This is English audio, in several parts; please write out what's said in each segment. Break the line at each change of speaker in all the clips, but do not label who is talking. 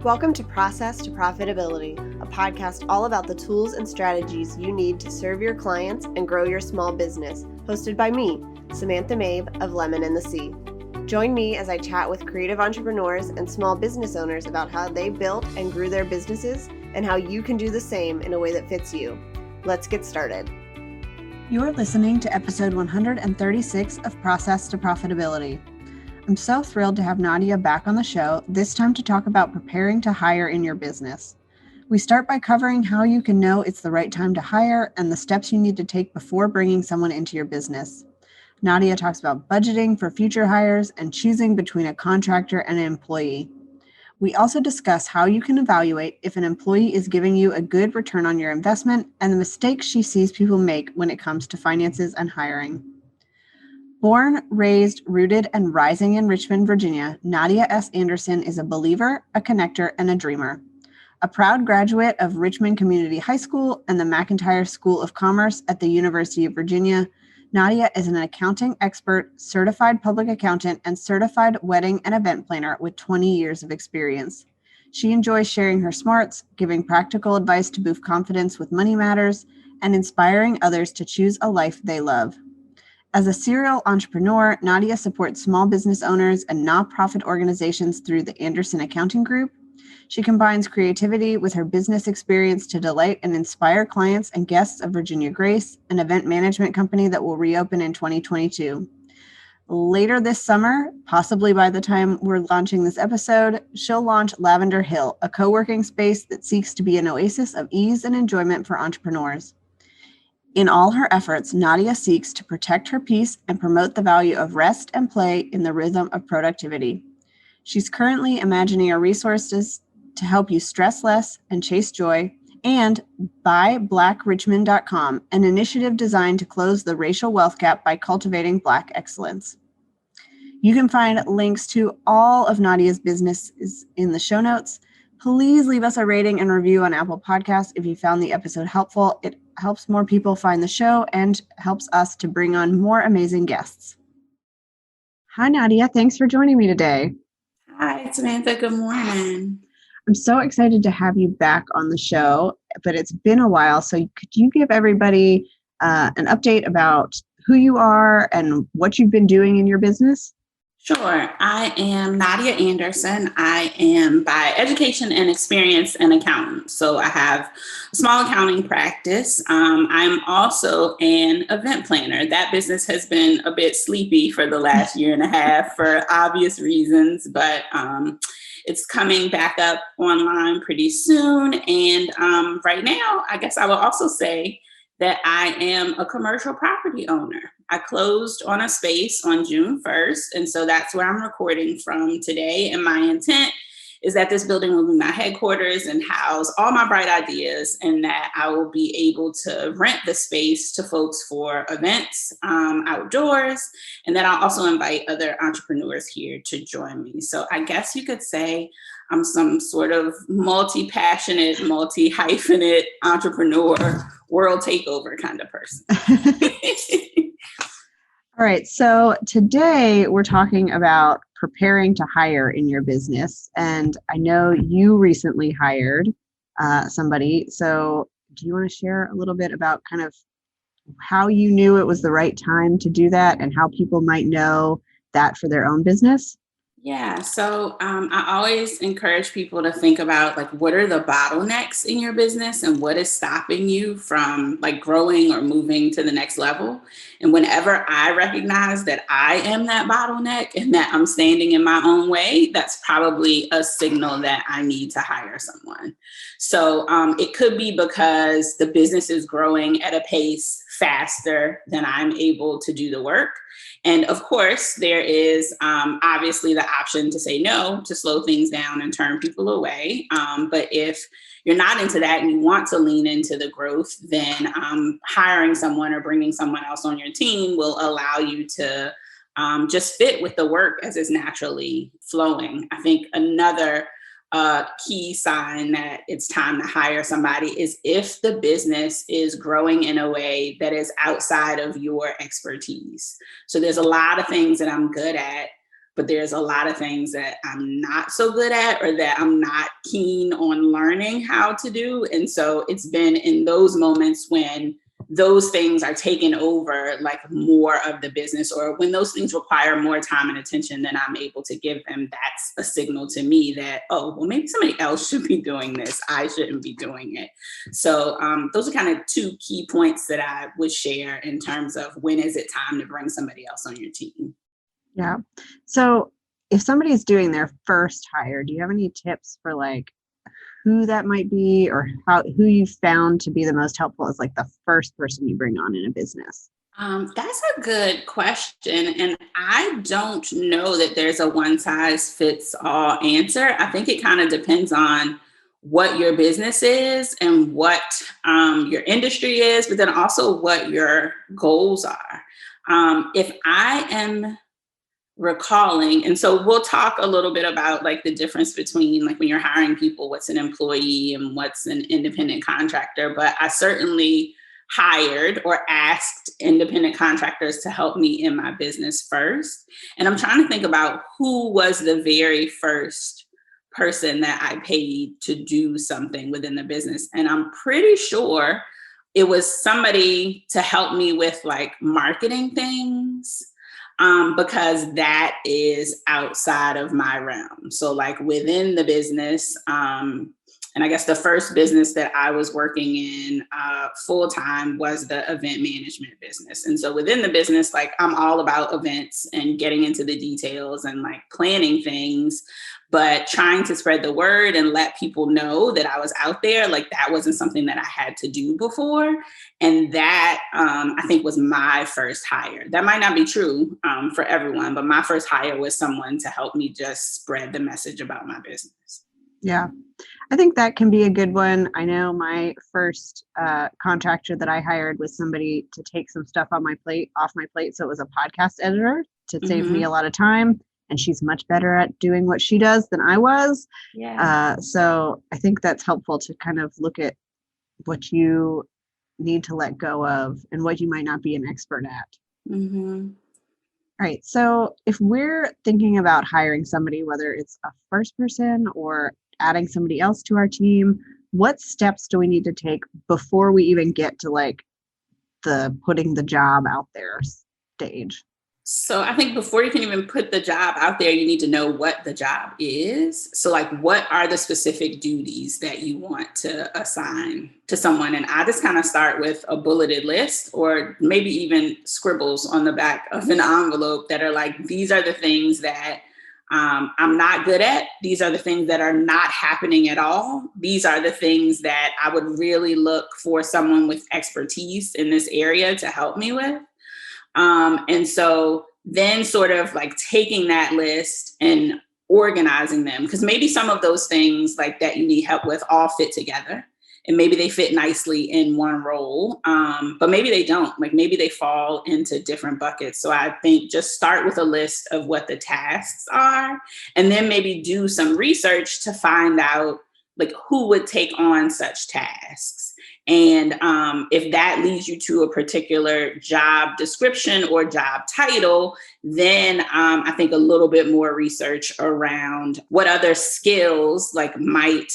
Welcome to Process to Profitability, a podcast all about the tools and strategies you need to serve your clients and grow your small business, hosted by me, Samantha Mabe of Lemon and the Sea. Join me as I chat with creative entrepreneurs and small business owners about how they built and grew their businesses and how you can do the same in a way that fits you. Let's get started.
You're listening to episode 136 of Process to Profitability. I'm so thrilled to have Nadia back on the show, this time to talk about preparing to hire in your business. We start by covering how you can know it's the right time to hire and the steps you need to take before bringing someone into your business. Nadia talks about budgeting for future hires and choosing between a contractor and an employee. We also discuss how you can evaluate if an employee is giving you a good return on your investment and the mistakes she sees people make when it comes to finances and hiring. Born, raised, rooted, and rising in Richmond, Virginia, Nadia S. Anderson is a believer, a connector, and a dreamer. A proud graduate of Richmond Community High School and the McIntire School of Commerce at the University of Virginia, Nadia is an accounting expert, certified public accountant, and certified wedding and event planner with 20 years of experience. She enjoys sharing her smarts, giving practical advice to boost confidence with money matters, and inspiring others to choose a life they love. As a serial entrepreneur, Nadia supports small business owners and nonprofit organizations through the Anderson Accounting Group. She combines creativity with her business experience to delight and inspire clients and guests of Virginia Grace, an event management company that will reopen in 2022. Later this summer, possibly by the time we're launching this episode, she'll launch Lavender Hill, a co-working space that seeks to be an oasis of ease and enjoyment for entrepreneurs. In all her efforts, Nadia seeks to protect her peace and promote the value of rest and play in the rhythm of productivity. She's currently imagining a resources to help you stress less and chase joy, and BuyBlackRichmond.com, an initiative designed to close the racial wealth gap by cultivating Black excellence. You can find links to all of Nadia's businesses in the show notes. Please leave us a rating and review on Apple Podcasts if you found the episode helpful. It helps more people find the show and helps us to bring on more amazing guests. Hi, Nadia. Thanks for joining me today.
Hi, Samantha. Good morning.
I'm so excited to have you back on the show, but it's been a while. So could you give everybody an update about who you are and what you've been doing in your business?
Sure. I am Nadia Anderson. I am by education and experience an accountant. So I have a small accounting practice. I'm also an event planner. That business has been a bit sleepy for the last year and a half for obvious reasons, but it's coming back up online pretty soon. And right now, I guess I will also say that I am a commercial property owner. I closed on a space on June 1st, and so that's where I'm recording from today. And my intent is that this building will be my headquarters and house all my bright ideas, and that I will be able to rent the space to folks for events outdoors, and that I'll also invite other entrepreneurs here to join me. So I guess you could say I'm some sort of multi-passionate, multi-hyphenate entrepreneur, world takeover kind of person.
All right. So today we're talking about preparing to hire in your business. And I know you recently hired somebody. So do you want to share a little bit about kind of how you knew it was the right time to do that and how people might know that for their own business?
Yeah, so I always encourage people to think about like what are the bottlenecks in your business and what is stopping you from like growing or moving to the next level. And whenever I recognize that I am that bottleneck and that I'm standing in my own way, that's probably a signal that I need to hire someone. So it could be because the business is growing at a pace faster than I'm able to do the work. And of course, there is obviously the option to say no, to slow things down and turn people away. But if you're not into that and you want to lean into the growth, then hiring someone or bringing someone else on your team will allow you to just fit with the work as it's naturally flowing. I think another key sign that it's time to hire somebody is if the business is growing in a way that is outside of your expertise. So there's a lot of things that I'm good at, but there's a lot of things that I'm not so good at or that I'm not keen on learning how to do. And so it's been in those moments when those things are taking over like more of the business, or when those things require more time and attention than I'm able to give them. That's a signal to me that, oh, well, maybe somebody else should be doing this. I shouldn't be doing it. So those are kind of two key points that I would share in terms of when is it time to bring somebody else on your team.
Yeah. So if somebody's doing their first hire, do you have any tips for like who that might be, or who you found to be the most helpful as like the first person you bring on in a business?
That's a good question. And I don't know that there's a one size fits all answer. I think it kind of depends on what your business is and what your industry is, but then also what your goals are. If I am recalling, and so we'll talk a little bit about like the difference between like when you're hiring people, what's an employee and what's an independent contractor. But I certainly hired or asked independent contractors to help me in my business first. And I'm trying to think about who was the very first person that I paid to do something within the business. And I'm pretty sure it was somebody to help me with like marketing things. Because that is outside of my realm. So like within the business, and I guess the first business that I was working in full time was the event management business. And so within the business, like I'm all about events and getting into the details and like planning things, but trying to spread the word and let people know that I was out there, like that wasn't something that I had to do before. And that I think was my first hire. That might not be true for everyone, but my first hire was someone to help me just spread the message about my business.
Yeah, I think that can be a good one. I know my first contractor that I hired was somebody to take some stuff off my plate. So it was a podcast editor to save me a lot of time. And she's much better at doing what she does than I was.
Yeah.
So I think that's helpful to kind of look at what you need to let go of and what you might not be an expert at.
Mm-hmm.
All right. So if we're thinking about hiring somebody, whether it's a first person or adding somebody else to our team, what steps do we need to take before we even get to like the putting the job out there stage?
So I think before you can even put the job out there, you need to know what the job is. So like, what are the specific duties that you want to assign to someone? And I just kind of start with a bulleted list or maybe even scribbles on the back of an envelope that are like, these are the things that I'm not good at. These are the things that are not happening at all. These are the things that I would really look for someone with expertise in this area to help me with. And so then sort of like taking that list and organizing them, because maybe some of those things like that you need help with all fit together and maybe they fit nicely in one role, but maybe they don't, like maybe they fall into different buckets. So I think just start with a list of what the tasks are and then maybe do some research to find out like who would take on such tasks. And if that leads you to a particular job description or job title, then I think a little bit more research around what other skills like might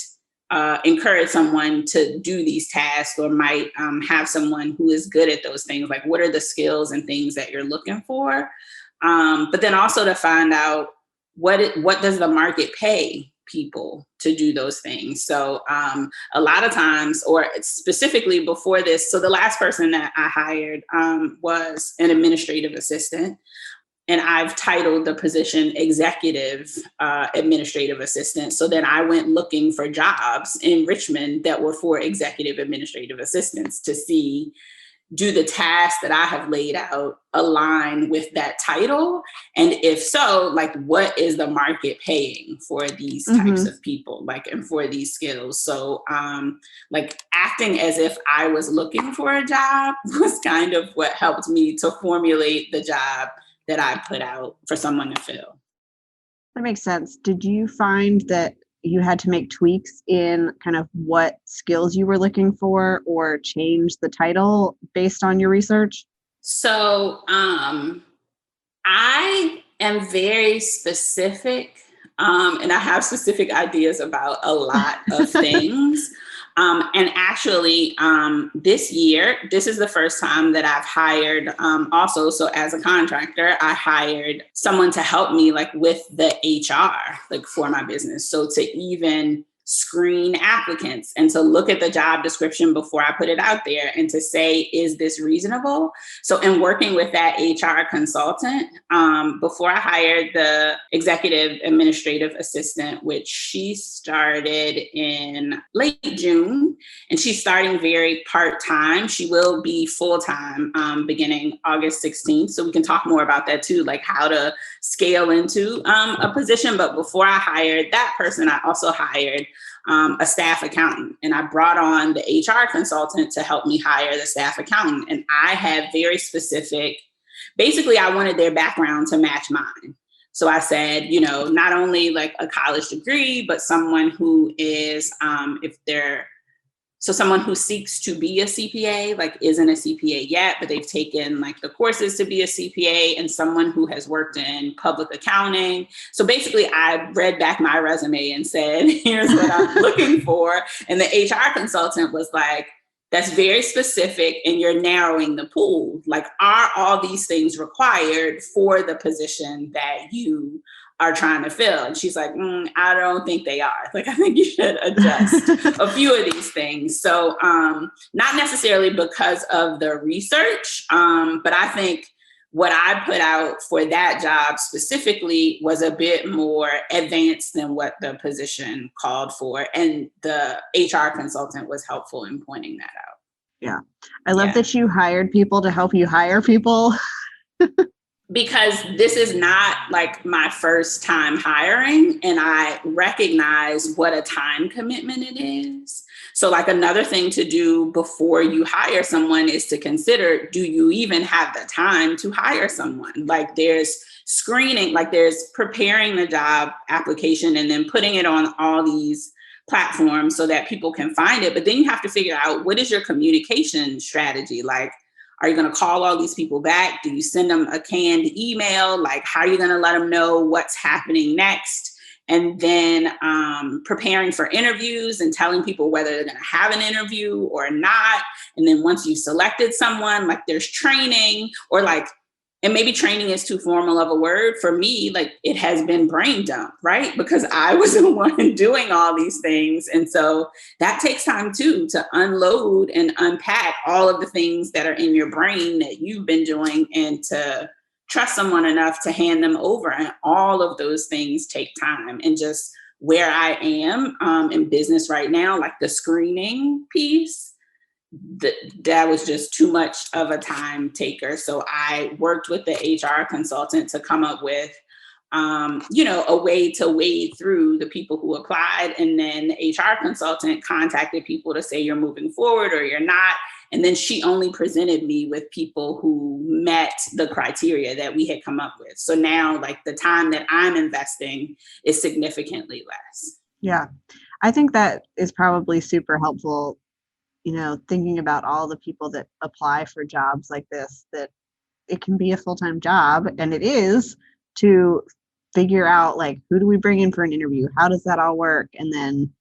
encourage someone to do these tasks or might have someone who is good at those things. Like what are the skills and things that you're looking for? But then also to find out what does the market pay people to do those things. So a lot of times, or specifically before this, so the last person that I hired was an administrative assistant. And I've titled the position executive administrative assistant. So then I went looking for jobs in Richmond that were for executive administrative assistants to see, do the tasks that I have laid out align with that title? And if so, like what is the market paying for these types of people, like, and for these skills? So like acting as if I was looking for a job was kind of what helped me to formulate the job that I put out for someone to fill.
That makes sense. Did you find that you had to make tweaks in kind of what skills you were looking for or change the title based on your research?
So I am very specific, and I have specific ideas about a lot of things. And actually, this year, this is the first time that I've hired also. So as a contractor, I hired someone to help me like with the HR, like for my business. So to even screen applicants and to look at the job description before I put it out there and to say, is this reasonable? So in working with that HR consultant, before I hired the executive administrative assistant, which she started in late June, and she's starting very part-time. She will be full-time beginning August 16th. So we can talk more about that too, like how to scale into a position. But before I hired that person, I also hired a staff accountant, and I brought on the HR consultant to help me hire the staff accountant. And I had very specific, basically I wanted their background to match mine. So I said, you know, not only like a college degree, but someone who is, someone who seeks to be a CPA, like isn't a CPA yet, but they've taken like the courses to be a CPA, and someone who has worked in public accounting. So basically I read back my resume and said, here's what I'm looking for. And the HR consultant was like, that's very specific and you're narrowing the pool. Like, are all these things required for the position that you are trying to fill? And she's like, I don't think they are. Like, I think you should adjust a few of these things. So not necessarily because of the research, but I think what I put out for that job specifically was a bit more advanced than what the position called for. And the HR consultant was helpful in pointing that out.
Yeah. I love that you hired people to help you hire people.
Because this is not like my first time hiring, and I recognize what a time commitment it is. So like another thing to do before you hire someone is to consider, do you even have the time to hire someone? Like there's screening, like there's preparing the job application and then putting it on all these platforms so that people can find it. But then you have to figure out, what is your communication strategy? Like, are you going to call all these people back? Do you send them a canned email? Like, how are you going to let them know what's happening next? And then preparing for interviews and telling people whether they're going to have an interview or not. And then once you've selected someone, like there's training, or like, and maybe training is too formal of a word. For me, like it has been brain dump, right? Because I was the one doing all these things. And so that takes time too, to unload and unpack all of the things that are in your brain that you've been doing, and to trust someone enough to hand them over. And all of those things take time. And just where I am in business right now, like the screening piece, that was just too much of a time taker. So I worked with the HR consultant to come up with, a way to wade through the people who applied. And then the HR consultant contacted people to say, you're moving forward or you're not. And then she only presented me with people who met the criteria that we had come up with. So now like the time that I'm investing is significantly less.
Yeah, I think that is probably super helpful. Thinking about all the people that apply for jobs like this, that it can be a full-time job, and it is, to figure out like, who do we bring in for an interview? How does that all work? And then,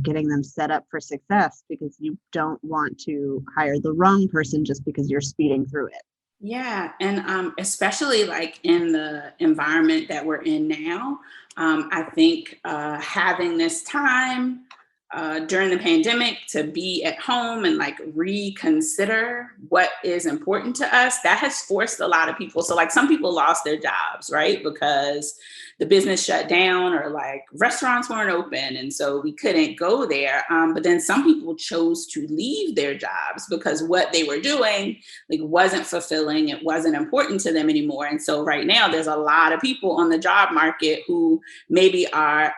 getting them set up for success, because you don't want to hire the wrong person just because you're speeding through it.
Yeah. And especially like in the environment that we're in now, I think having this time during the pandemic to be at home and like reconsider what is important to us, that has forced a lot of people. So like some people lost their jobs, right? Because the business shut down, or like restaurants weren't open. And so we couldn't go there. But then some people chose to leave their jobs because what they were doing like wasn't fulfilling. It wasn't important to them anymore. And so right now there's a lot of people on the job market who maybe are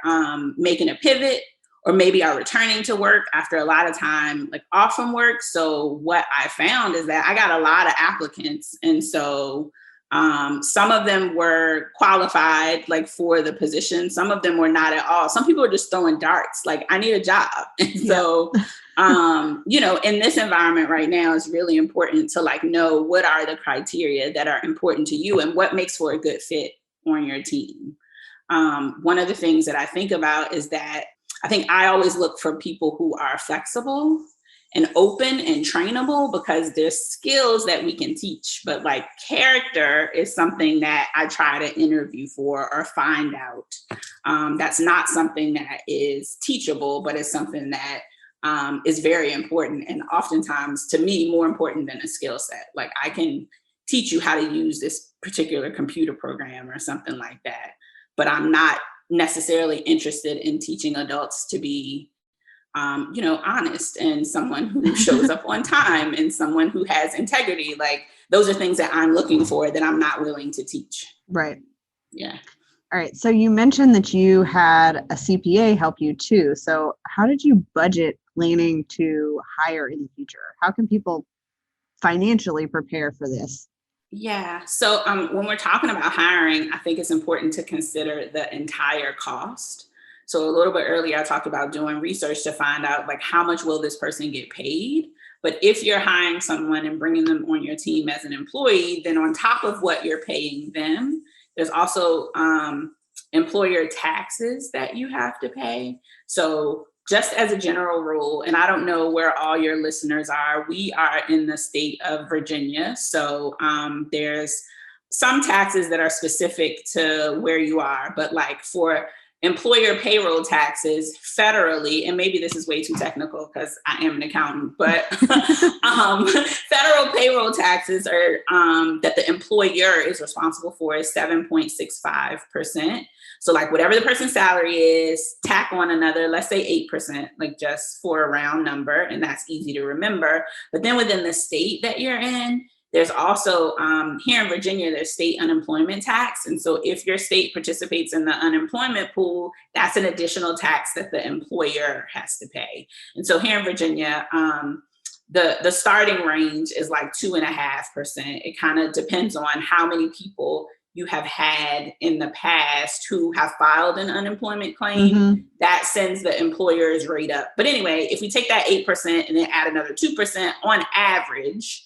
making a pivot, or maybe are returning to work after a lot of time like off from work. So what I found is that I got a lot of applicants. And so some of them were qualified like for the position. Some of them were not at all. Some people are just throwing darts, like, I need a job. And so, in this environment right now, it's really important to like know what are the criteria that are important to you and what makes for a good fit on your team. One of the things that I think about is that I think I always look for people who are flexible and open and trainable, because there's skills that we can teach, but like character is something that I try to interview for or find out. That's not something that is teachable, but it's something that is very important, and oftentimes to me more important than a skill set. Like I can teach you how to use this particular computer program or something like that, but I'm not necessarily interested in teaching adults to be honest, and someone who shows up on time and someone who has integrity. Like those are things that I'm looking for that I'm not willing to teach.
Right.
Yeah.
All right. So you mentioned that you had a CPA help you too. So how did you budget planning to hire in the future? How can people financially prepare for this?
Yeah. So when we're talking about hiring, I think it's important to consider the entire cost. So a little bit earlier, I talked about doing research to find out like how much will this person get paid. But if you're hiring someone and bringing them on your team as an employee, then on top of what you're paying them, there's also employer taxes that you have to pay. So just as a general rule, and I don't know where all your listeners are, we are in the state of Virginia. So there's some taxes that are specific to where you are, but like for employer payroll taxes federally, and maybe this is way too technical because I am an accountant, but federal payroll taxes are that the employer is responsible for is 7.65%. So like whatever the person's salary is, tack on another, let's say 8%, like just for a round number, and that's easy to remember. But then within the state that you're in, there's also, here in Virginia, there's state unemployment tax. And so if your state participates in the unemployment pool, that's an additional tax that the employer has to pay. And so here in Virginia, the starting range is like 2.5%. It kind of depends on how many people you have had in the past who have filed an unemployment claim. That sends the employer's rate up. But anyway, if we take that 8% and then add another 2% on average,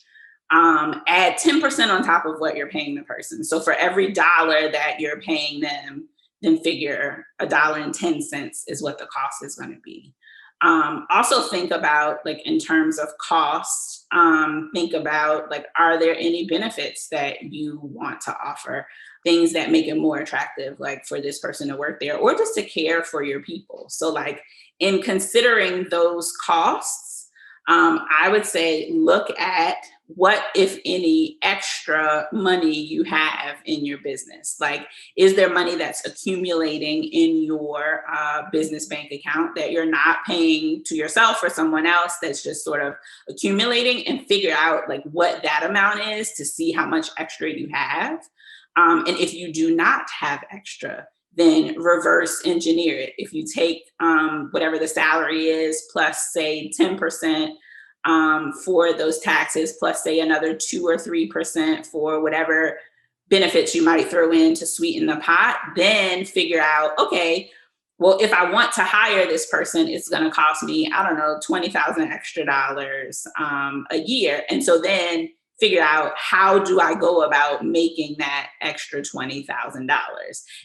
add 10% on top of what you're paying the person. So for every dollar that you're paying them, then figure $1.10 is what the cost is going to be. Also think about like in terms of costs, think about like, are there any benefits that you want to offer? Things that make it more attractive, like for this person to work there or just to care for your people. So like in considering those costs, I would say look at what, if any, extra money you have in your business. Like, is there money that's accumulating in your business bank account that you're not paying to yourself or someone else, that's just sort of accumulating? And figure out like what that amount is to see how much extra you have. And if you do not have extra, then reverse engineer it. If you take whatever the salary is plus say 10% for those taxes, plus say another 2 or 3% for whatever benefits you might throw in to sweeten the pot, then figure out, okay, well, if I want to hire this person, it's going to cost me, I don't know, $20,000 extra dollars a year. And so then figure out, how do I go about making that extra $20,000?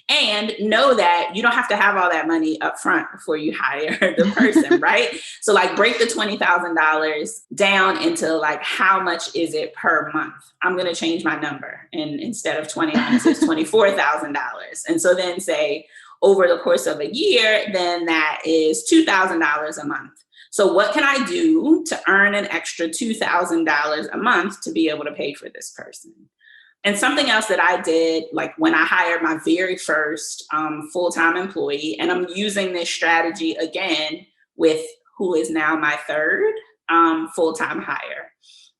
And know that you don't have to have all that money up front before you hire the person, right? So like break the $20,000 down into like, how much is it per month? I'm going to change my number. And instead of 20, I'm going to say $24,000. And so then say over the course of a year, then that is $2,000 a month. So what can I do to earn an extra $2,000 a month to be able to pay for this person? And something else that I did, like when I hired my very first full-time employee, and I'm using this strategy again with who is now my third full-time hire.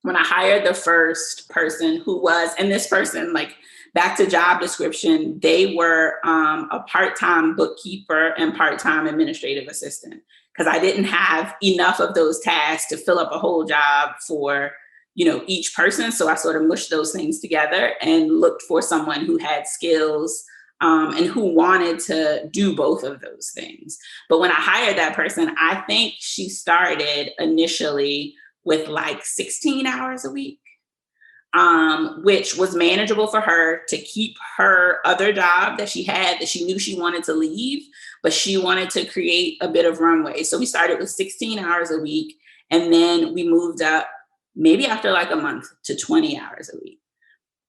When I hired the first person who was, and this person, like back to job description, they were a part-time bookkeeper and part-time administrative assistant, because I didn't have enough of those tasks to fill up a whole job for, each person. So I sort of mushed those things together and looked for someone who had skills and who wanted to do both of those things. But when I hired that person, I think she started initially with like 16 hours a week. which was manageable for her to keep her other job that she had that she knew she wanted to leave, but she wanted to create a bit of runway. So we started with 16 hours a week, and then we moved up maybe after like a month to 20 hours a week.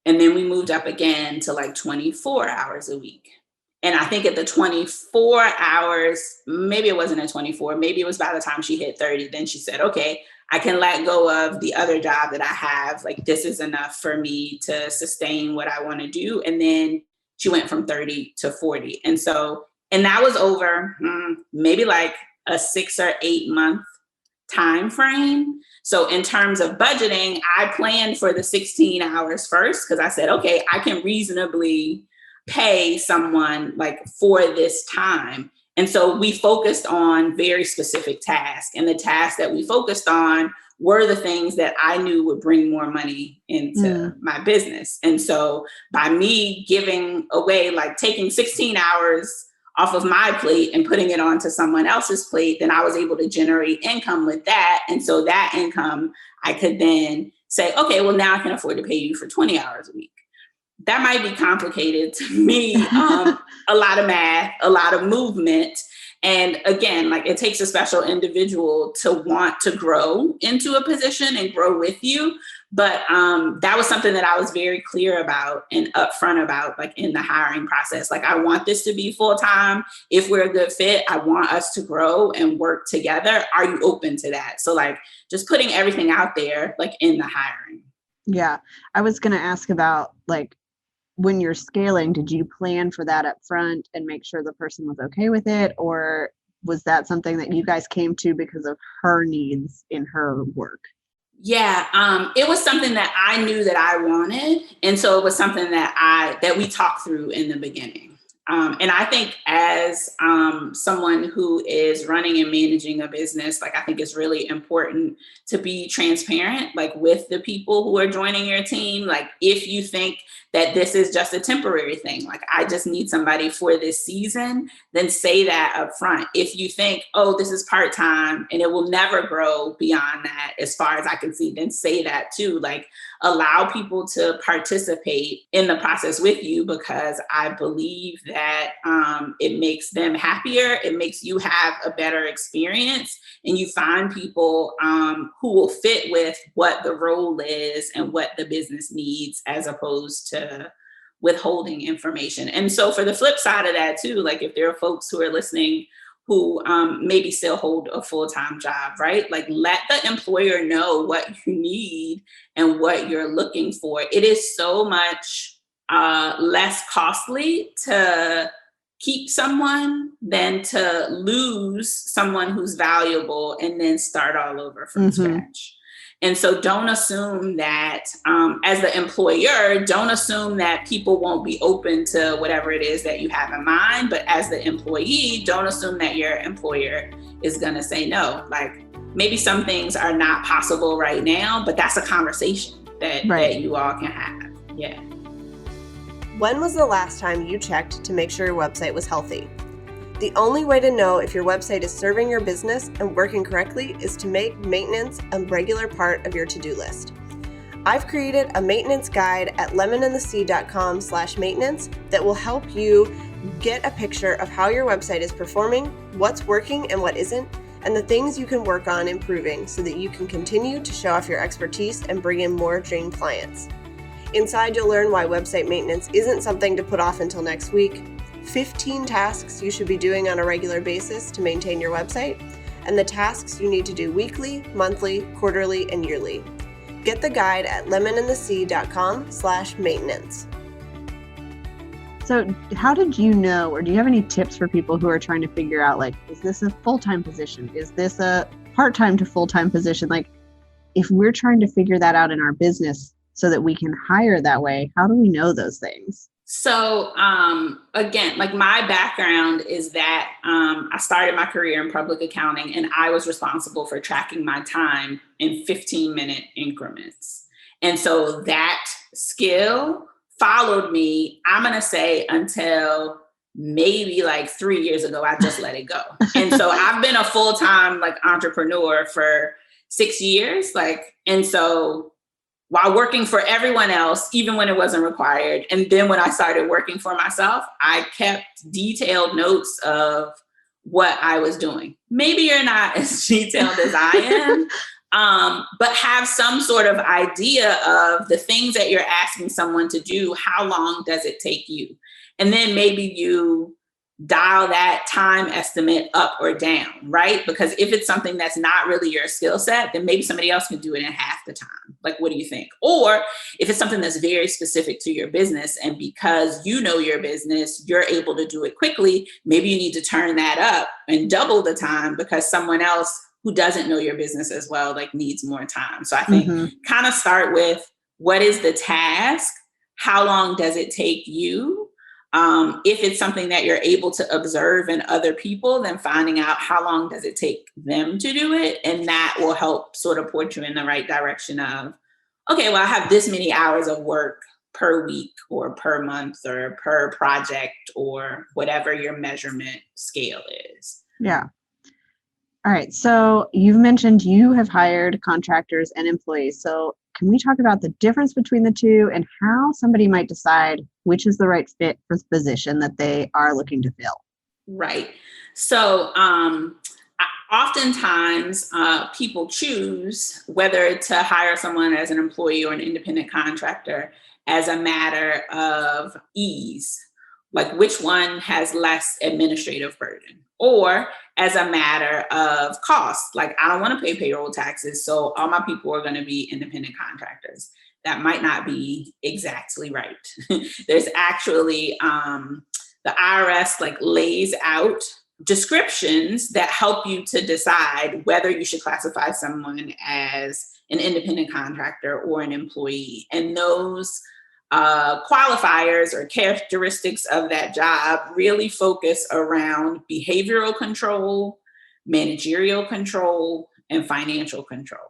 And then we moved up again to like 24 hours a week. And I think at the 24 hours, maybe it wasn't at 24, maybe it was by the time she hit 30, then she said, okay, I can let go of the other job that I have. Like, this is enough for me to sustain what I want to do. And then she went from 30 to 40. And that was over maybe like a 6 or 8 month time frame. So in terms of budgeting, I planned for the 16 hours first, because I said, okay, I can reasonably pay someone like for this time. And so we focused on very specific tasks, and the tasks that we focused on were the things that I knew would bring more money into my business. And so by me giving away, like taking 16 hours off of my plate and putting it onto someone else's plate, then I was able to generate income with that. And so that income, I could then say, okay, well, now I can afford to pay you for 20 hours a week. That might be complicated to me. A lot of math, a lot of movement. And again, like, it takes a special individual to want to grow into a position and grow with you. But that was something that I was very clear about and upfront about, like in the hiring process. Like, I want this to be full time. If we're a good fit, I want us to grow and work together. Are you open to that? So like, just putting everything out there, like in the hiring.
Yeah. I was going to ask about, like, when you're scaling, did you plan for that up front and make sure the person was okay with it? Or was that something that you guys came to because of her needs in her work?
Yeah, it was something that I knew that I wanted. And so it was something that we talked through in the beginning. And I think as someone who is running and managing a business, like, I think it's really important to be transparent, like, with the people who are joining your team. Like, if you think that this is just a temporary thing, like, I just need somebody for this season, then say that up front. If you think, oh, this is part-time and it will never grow beyond that, as far as I can see, then say that too. Like, allow people to participate in the process with you, because I believe that it makes them happier. It makes you have a better experience, and you find people who will fit with what the role is and what the business needs, as opposed to withholding information. And so for the flip side of that too, like, if there are folks who are listening who maybe still hold a full-time job, right? Like, let the employer know what you need and what you're looking for. It is so much less costly to keep someone than to lose someone who's valuable and then start all over from scratch. And so don't assume that as the employer, don't assume that people won't be open to whatever it is that you have in mind. But as the employee, don't assume that your employer is going to say no. Like, maybe some things are not possible right now, but that's a conversation that you all can have. Yeah.
When was the last time you checked to make sure your website was healthy? The only way to know if your website is serving your business and working correctly is to make maintenance a regular part of your to-do list. I've created a maintenance guide at lemonandthesea.com/maintenance that will help you get a picture of how your website is performing, what's working and what isn't, and the things you can work on improving so that you can continue to show off your expertise and bring in more dream clients. Inside, you'll learn why website maintenance isn't something to put off until next week, 15 tasks you should be doing on a regular basis to maintain your website, and the tasks you need to do weekly, monthly, quarterly, and yearly. Get the guide at lemonandthesea.com/maintenance.
So how did you know, or do you have any tips for people who are trying to figure out, like, is this a full-time position? Is this a part-time to full-time position? Like, if we're trying to figure that out in our business so that we can hire that way, how do we know those things?
So again, like, my background is that I started my career in public accounting, and I was responsible for tracking my time in 15-minute increments. And so that skill followed me, I'm going to say, until maybe like 3 years ago. I just let it go. And so I've been a full-time, like, entrepreneur for 6 years. Like, and so while working for everyone else, even when it wasn't required. And then when I started working for myself, I kept detailed notes of what I was doing. Maybe you're not as detailed as I am, but have some sort of idea of the things that you're asking someone to do. How long does it take you? And then maybe you dial that time estimate up or down, right? Because if it's something that's not really your skill set, then maybe somebody else can do it in half the time. Like, what do you think? Or if it's something that's very specific to your business, and because you know your business, you're able to do it quickly, maybe you need to turn that up and double the time because someone else who doesn't know your business as well, like, needs more time. So I think kind of start with, what is the task? How long does it take you? If it's something that you're able to observe in other people, then finding out how long does it take them to do it. And that will help sort of point you in the right direction of, okay, well, I have this many hours of work per week or per month or per project or whatever your measurement scale is.
Yeah. All right. So you've mentioned you have hired contractors and employees. So can we talk about the difference between the two and how somebody might decide which is the right fit for the position that they are looking to fill?
Right. So oftentimes people choose whether to hire someone as an employee or an independent contractor as a matter of ease, like which one has less administrative burden, or as a matter of cost. Like, I don't want to pay payroll taxes, so all my people are going to be independent contractors. That might not be exactly right. There's actually, the IRS like lays out descriptions that help you to decide whether you should classify someone as an independent contractor or an employee. And those qualifiers or characteristics of that job really focus around behavioral control, managerial control, and financial control.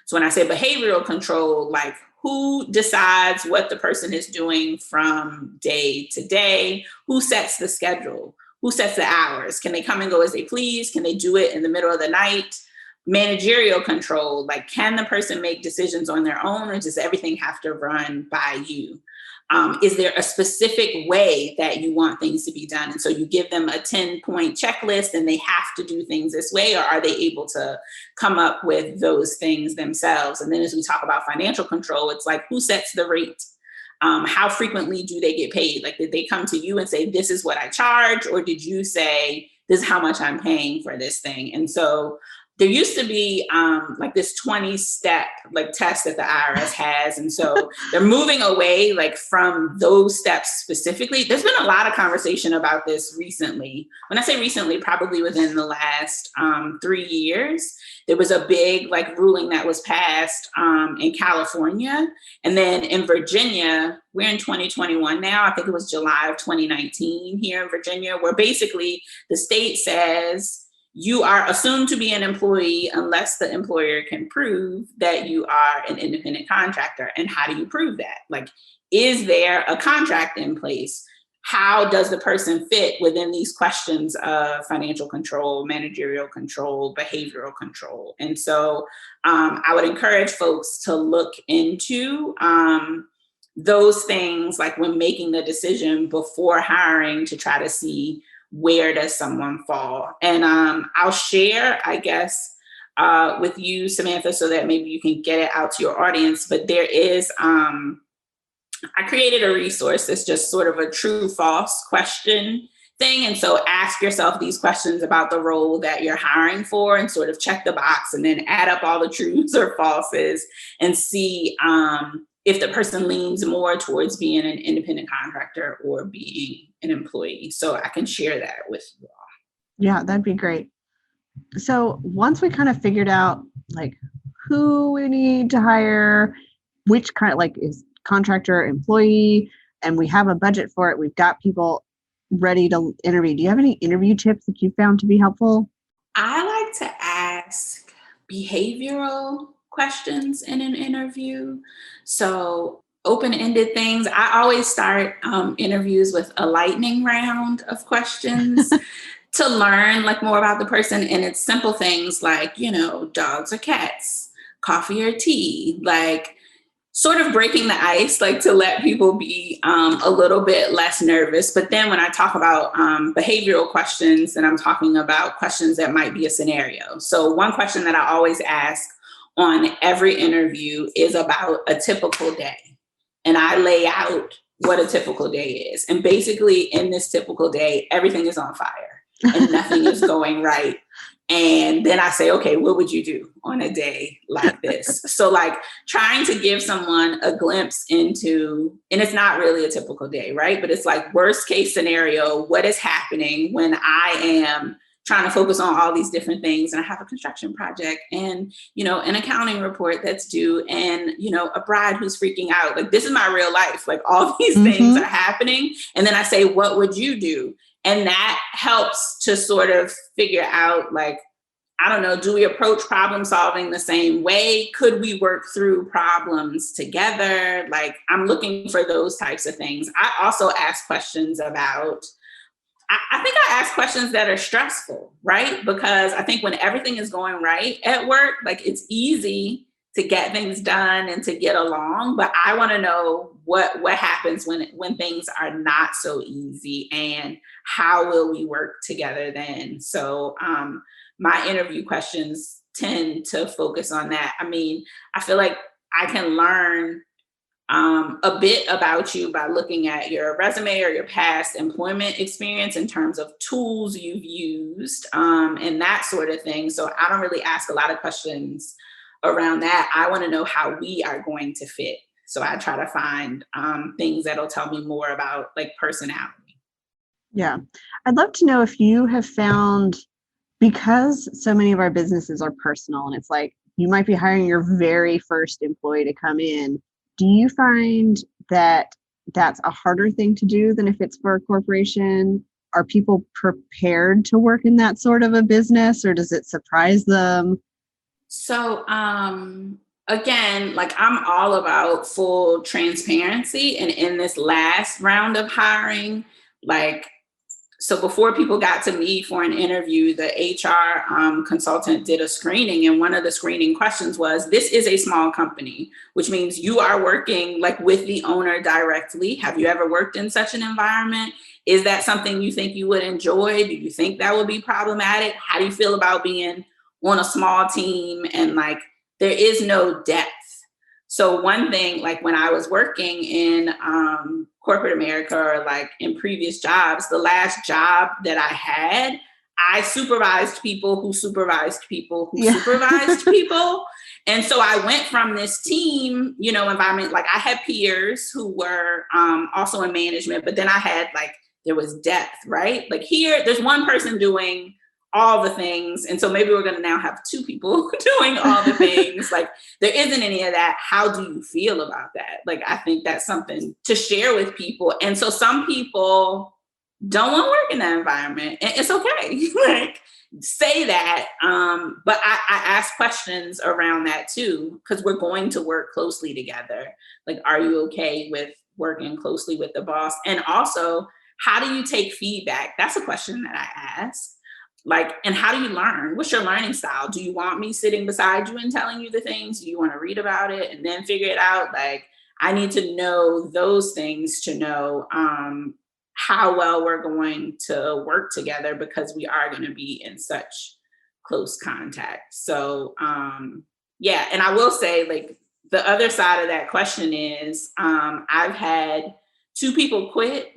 So when I say behavioral control, like, who decides what the person is doing from day to day? Who sets the schedule? Who sets the hours? Can they come and go as they please? Can they do it in the middle of the night? Managerial control, like, can the person make decisions on their own, or does everything have to run by you? Is there a specific way that you want things to be done? And so you give them a 10-point checklist and they have to do things this way, or are they able to come up with those things themselves? And then as we talk about financial control, it's like, who sets the rate? How frequently do they get paid? Like, did they come to you and say, this is what I charge? Or did you say, this is how much I'm paying for this thing? And so there used to be like this 20-step like test that the IRS has. And so they're moving away like from those steps specifically. There's been a lot of conversation about this recently. When I say recently, probably within the last 3 years, there was a big like ruling that was passed in California. And then in Virginia, we're in 2021 now. I think it was July of 2019 here in Virginia, where basically the state says, you are assumed to be an employee unless the employer can prove that you are an independent contractor. And how do you prove that? Like, is there a contract in place? How does the person fit within these questions of financial control, managerial control, behavioral control? And so I would encourage folks to look into those things, like when making the decision before hiring, to try to see, where does someone fall? And I'll share, I guess, with you, Samantha, so that maybe you can get it out to your audience. But there is, I created a resource that's just sort of a true false question thing. And so ask yourself these questions about the role that you're hiring for and sort of check the box and then add up all the truths or falses and see if the person leans more towards being an independent contractor or being an employee. So I can share that with you all.
Yeah, that'd be great. So once we kind of figured out like who we need to hire, which kind of like is contractor, employee, and we have a budget for it, we've got people ready to interview. Do you have any interview tips that you found to be helpful?
I like to ask behavioral questions in an interview. So open-ended things. I always start interviews with a lightning round of questions to learn like more about the person. And it's simple things like, dogs or cats, coffee or tea, like sort of breaking the ice, like to let people be a little bit less nervous. But then when I talk about behavioral questions, then I'm talking about questions that might be a scenario. So one question that I always ask on every interview is about a typical day. And I lay out what a typical day is. And basically in this typical day, everything is on fire and nothing is going right. And then I say, okay, what would you do on a day like this? So like trying to give someone a glimpse into, and it's not really a typical day, right? But it's like worst case scenario, what is happening when I am trying to focus on all these different things. And I have a construction project and, an accounting report that's due and, a bride who's freaking out. Like, this is my real life. Like all these things are happening. And then I say, what would you do? And that helps to sort of figure out, like, I don't know, do we approach problem solving the same way? Could we work through problems together? Like, I'm looking for those types of things. I also ask questions about, I think I ask questions that are stressful, right? Because I think when everything is going right at work, like it's easy to get things done and to get along, but I want to know what happens when things are not so easy and how will we work together then? So my interview questions tend to focus on that. I mean, I feel like I can learn a bit about you by looking at your resume or your past employment experience in terms of tools you've used and that sort of thing. So I don't really ask a lot of questions around that. I want to know how we are going to fit. So I try to find things that'll tell me more about like personality.
Yeah. I'd love to know if you have found, because so many of our businesses are personal and it's like you might be hiring your very first employee to come in. Do you find that that's a harder thing to do than if it's for a corporation? Are people prepared to work in that sort of a business, or does it surprise them?
So, again, like I'm all about full transparency. And in this last round of hiring, like, so before people got to me for an interview, the HR consultant did a screening. And one of the screening questions was, this is a small company, which means you are working like with the owner directly. Have you ever worked in such an environment? Is that something you think you would enjoy? Do you think that would be problematic? How do you feel about being on a small team? And like, there is no depth. So one thing, like when I was working in corporate America or like in previous jobs, the last job that I had, I supervised people who supervised people who supervised people. And so I went from this team, environment, like I had peers who were also in management, but then I had like, there was depth, right? Like here, there's one person doing all the things. And so maybe we're going to now have two people doing all the things. Like there isn't any of that. How do you feel about that? Like, I think that's something to share with people. And so some people don't want to work in that environment, and it's okay. Like say that. But I ask questions around that too, because we're going to work closely together. Like, are you okay with working closely with the boss? And also, how do you take feedback? That's a question that I ask. Like, and how do you learn? What's your learning style? Do you want me sitting beside you and telling you the things? Do you want to read about it and then figure it out? Like, I need to know those things to know how well we're going to work together, because we are going to be in such close contact. So, yeah. And I will say, like, the other side of that question is I've had 2 people quit.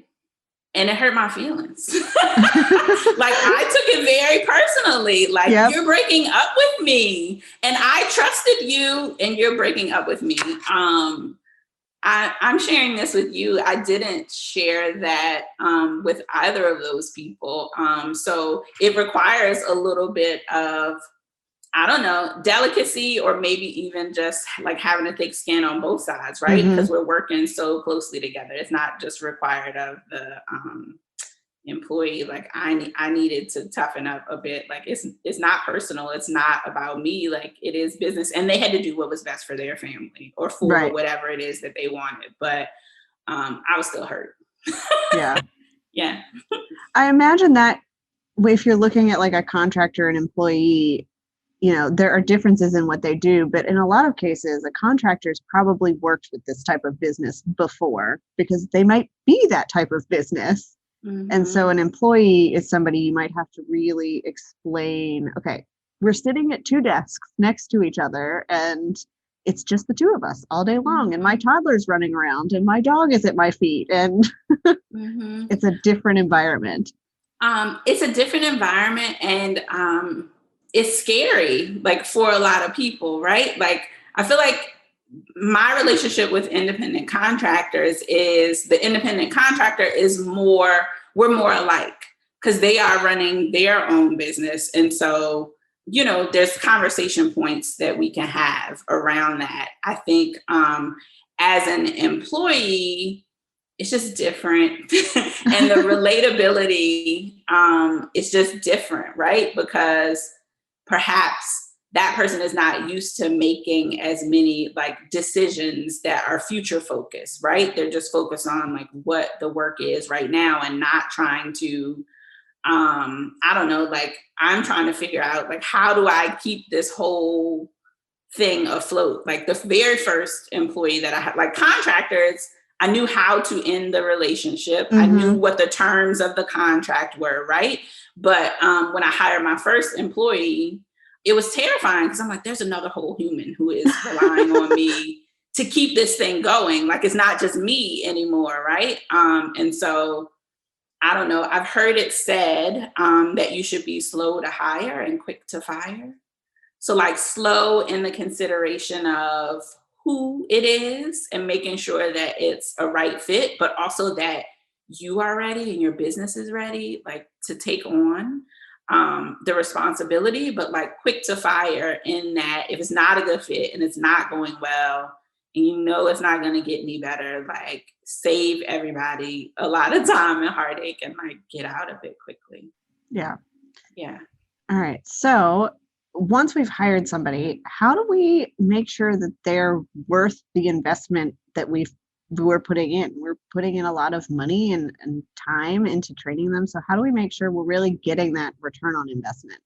And it hurt my feelings. Like I took it very personally. Like You're breaking up with me, and I trusted you, and you're breaking up with me. I'm sharing this with you. I didn't share that with either of those people. So it requires a little bit of, I don't know, delicacy, or maybe even just like having a thick skin on both sides, right? Because we're working so closely together. It's not just required of the employee. Like I needed to toughen up a bit. Like it's not personal. It's not about me. Like it is business, and they had to do what was best for their family or for whatever it is that they wanted. But I was still hurt.
Yeah.
Yeah.
I imagine that if you're looking at like a contractor and employee, there are differences in what they do, but in a lot of cases, a contractor's probably worked with this type of business before because they might be that type of business. And so an employee is somebody you might have to really explain, okay, we're sitting at 2 desks next to each other and it's just the 2 of us all day long. And my toddler's running around and my dog is at my feet and it's a different environment.
It's a different environment and it's scary, like for a lot of people, right? Like, I feel like my relationship with independent contractors is the independent contractor is we're more alike because they are running their own business. And so, there's conversation points that we can have around that. I think as an employee, it's just different. And the relatability is just different, right? Because perhaps that person is not used to making as many like decisions that are future focused, right? They're just focused on like what the work is right now and not trying to, I don't know, like I'm trying to figure out like, how do I keep this whole thing afloat? Like the very first employee that I had, like contractors, I knew how to end the relationship. I knew what the terms of the contract were, right? But when I hired my first employee, it was terrifying because I'm like, there's another whole human who is relying on me to keep this thing going. Like, it's not just me anymore, right? And so, I don't know. I've heard it said that you should be slow to hire and quick to fire. So like slow in the consideration of who it is and making sure that it's a right fit, but also that you are ready and your business is ready, like to take on the responsibility, but like quick to fire in that if it's not a good fit and it's not going well, and it's not going to get any better, like save everybody a lot of time and heartache and like get out of it quickly.
Yeah.
Yeah.
All right. So once we've hired somebody, how do we make sure that they're worth the investment that we're putting in? We're putting in a lot of money and time into training them. So how do we make sure we're really getting that return on investment?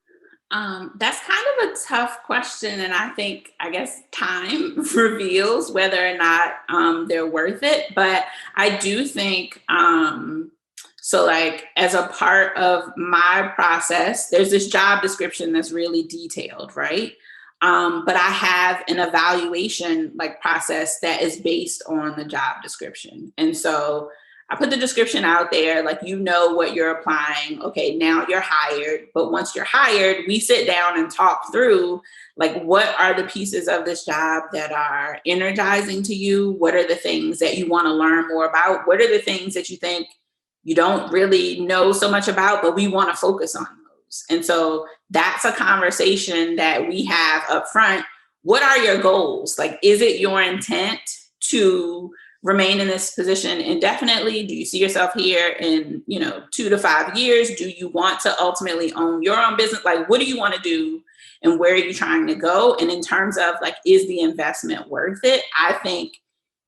That's kind of a tough question. And I guess time reveals whether or not they're worth it. But I do think, so like as a part of my process, there's this job description that's really detailed, right? But I have an evaluation like process that is based on the job description. And so I put the description out there, like, what you're applying. Okay, now you're hired. But once you're hired, we sit down and talk through, like, what are the pieces of this job that are energizing to you? What are the things that you want to learn more about? What are the things that you think you don't really know so much about, but we want to focus on those? And so that's a conversation that we have up front. What are your goals? Like, is it your intent to remain in this position indefinitely? Do you see yourself here in, 2 to 5 years? Do you want to ultimately own your own business? Like, what do you want to do and where are you trying to go? And in terms of like, is the investment worth it? I think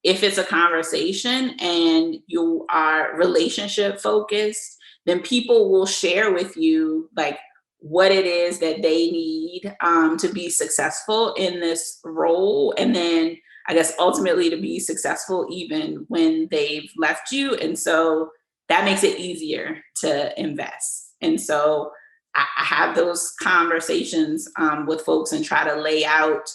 if it's a conversation and you are relationship focused, then people will share with you like what it is that they need to be successful in this role. And then I guess ultimately to be successful even when they've left you. And so that makes it easier to invest. And so I have those conversations with folks and try to lay out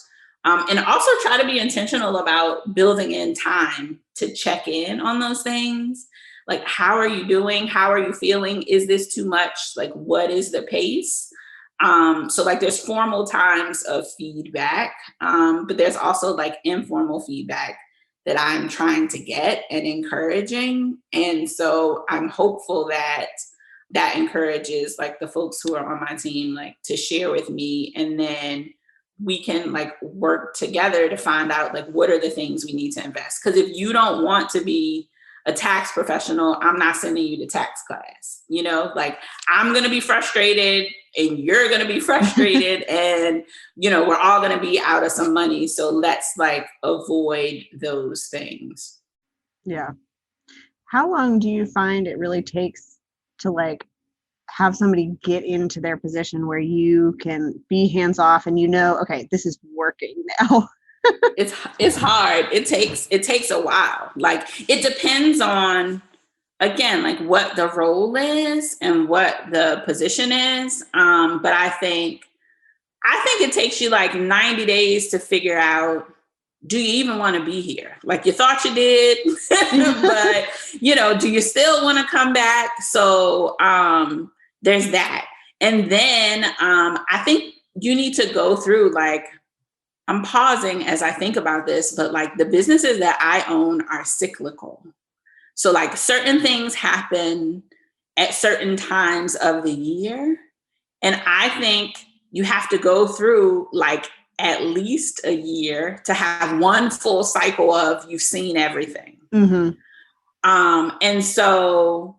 and also try to be intentional about building in time to check in on those things. Like, how are you doing? How are you feeling? Is this too much? Like, what is the pace? So like there's formal times of feedback, but there's also like informal feedback that I'm trying to get and encouraging. And so I'm hopeful that that encourages like the folks who are on my team, like to share with me. And then we can like work together to find out like, what are the things we need to invest? Because if you don't want to be a tax professional, I'm not sending you to tax class. Like I'm going to be frustrated and you're going to be frustrated and, we're all going to be out of some money. So let's like avoid those things.
Yeah. How long do you find it really takes to like have somebody get into their position where you can be hands off and okay, this is working now?
It's hard. It takes a while. Like, it depends on, again, like what the role is and what the position is. But I think it takes you like 90 days to figure out, do you even want to be here? Like, you thought you did, but do you still want to come back? So there's that. And then I think you need to go through, like, I'm pausing as I think about this, but like, the businesses that I own are cyclical. So like, certain things happen at certain times of the year. And I think you have to go through like at least a year to have one full cycle of you've seen everything.
Mm-hmm.
And so,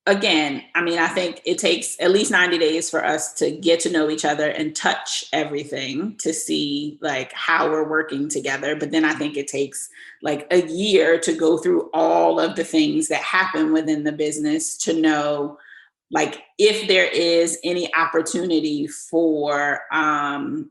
again, I mean, I think it takes at least 90 days for us to get to know each other and touch everything to see like how we're working together. But then I think it takes like a year to go through all of the things that happen within the business to know like if there is any opportunity for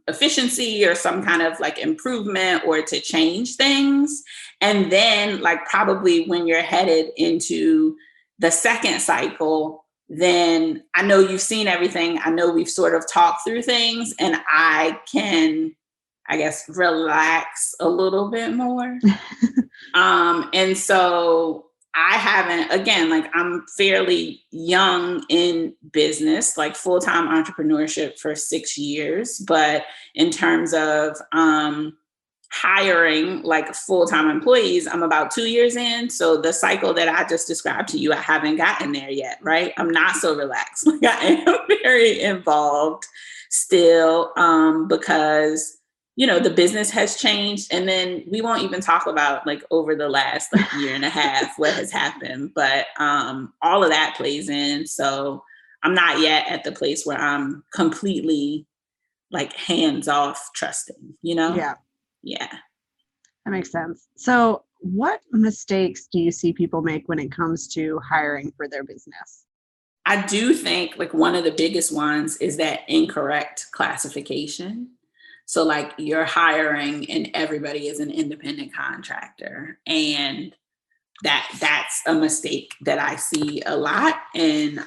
efficiency or some kind of like improvement or to change things. And then like probably when you're headed into the second cycle, then I know you've seen everything. I know we've sort of talked through things and I can, I guess, relax a little bit more. And so I haven't, again, like I'm fairly young in business, like full-time entrepreneurship for 6 years. But in terms of hiring like full-time employees, I'm about 2 years in. So the cycle that I just described to you, I haven't gotten there yet, right? I'm not so relaxed. Like I am very involved still because the business has changed. And then we won't even talk about like over the last like year and a half, what has happened, but all of that plays in. So I'm not yet at the place where I'm completely like hands off trusting,
Yeah.
Yeah.
That makes sense. So what mistakes do you see people make when it comes to hiring for their business?
I do think like one of the biggest ones is that incorrect classification. So like you're hiring and everybody is an independent contractor. And that's a mistake that I see a lot and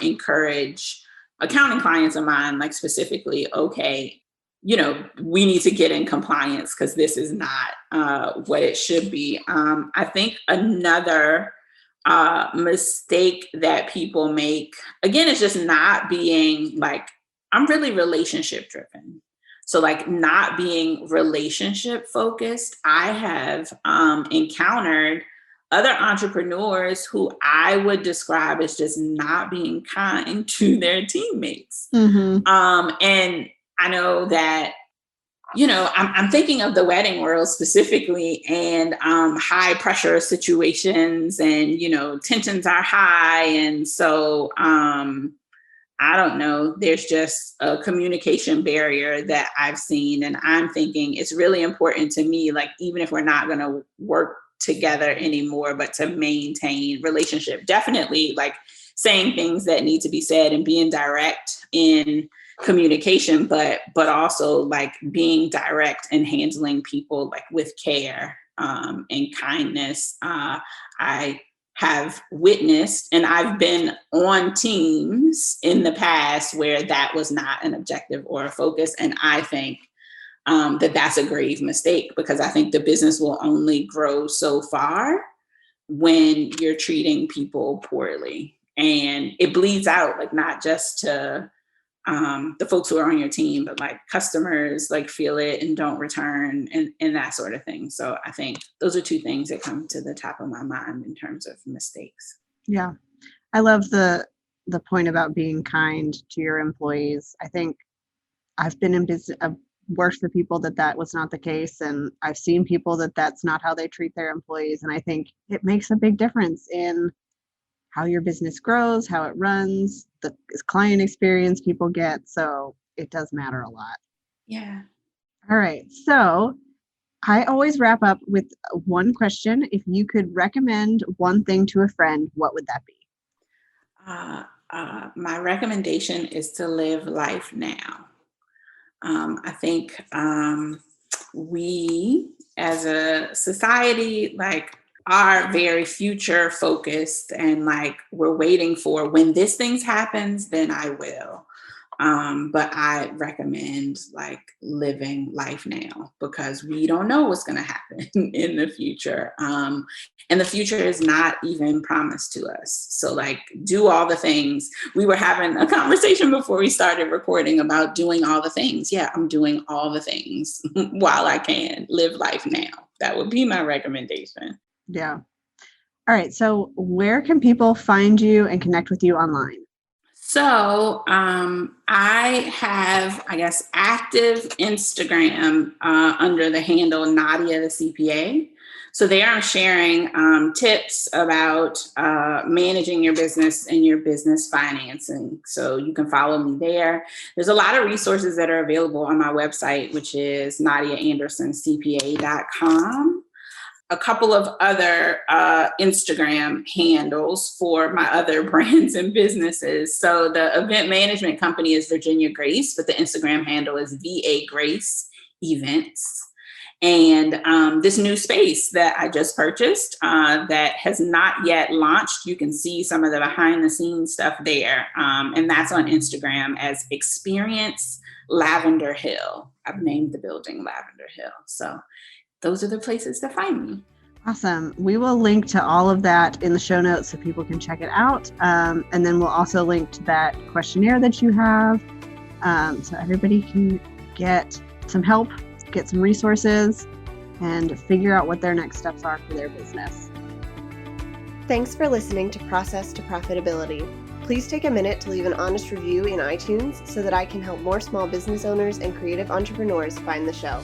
encourage accounting clients of mine, like specifically, okay, we need to get in compliance because this is not what it should be. I think another mistake that people make, again, is just not being like, I'm really relationship driven. So like not being relationship focused. I have encountered other entrepreneurs who I would describe as just not being kind to their teammates.
Mm-hmm.
And I know that, I'm thinking of the wedding world specifically and high pressure situations and, tensions are high. And so I don't know, there's just a communication barrier that I've seen. And I'm thinking it's really important to me, like, even if we're not going to work together anymore, but to maintain relationship, definitely like saying things that need to be said and being direct in communication, but also like being direct and handling people like with care and kindness. I have witnessed and I've been on teams in the past where that was not an objective or a focus. And I think that's a grave mistake because I think the business will only grow so far when you're treating people poorly. And it bleeds out, like not just to the folks who are on your team, but like customers like feel it and don't return and that sort of thing. So I think those are two things that come to the top of my mind in terms of mistakes.
Yeah. I love the point about being kind to your employees. I think I've been in business, I've worked for people that was not the case. And I've seen people that's not how they treat their employees. And I think it makes a big difference in how your business grows, how it runs, the client experience people get. So it does matter a lot.
Yeah.
All right. So I always wrap up with one question. If you could recommend one thing to a friend, what would that be?
My recommendation is to live life now. I think we as a society are very future focused and we're waiting for when this thing happens, then I will. But I recommend living life now because we don't know what's going to happen in the future. And the future is not even promised to us. So do all the things. We were having a conversation before we started recording about doing all the things. Yeah, I'm doing all the things while I can. Live life now. That would be my recommendation.
Yeah. All right. So where can people find you and connect with you online?
So I have, active Instagram under the handle Nadia the CPA. So there I'm sharing tips about managing your business and your business financing. So you can follow me there. There's a lot of resources that are available on my website, which is nadiaandersoncpa.com. A couple of other Instagram handles for my other brands and businesses. So the event management company is Virginia Grace, but the Instagram handle is VA Grace Events. And this new space that I just purchased that has not yet launched, you can see some of the behind the scenes stuff there. And that's on Instagram as Experience Lavender Hill. I've named the building Lavender Hill. So those are the places to find me.
Awesome. We will link to all of that in the show notes so people can check it out. And then we'll also link to that questionnaire that you have so everybody can get some help, get some resources, and figure out what their next steps are for their business.
Thanks for listening to Process to Profitability. Please take a minute to leave an honest review in iTunes so that I can help more small business owners and creative entrepreneurs find the show.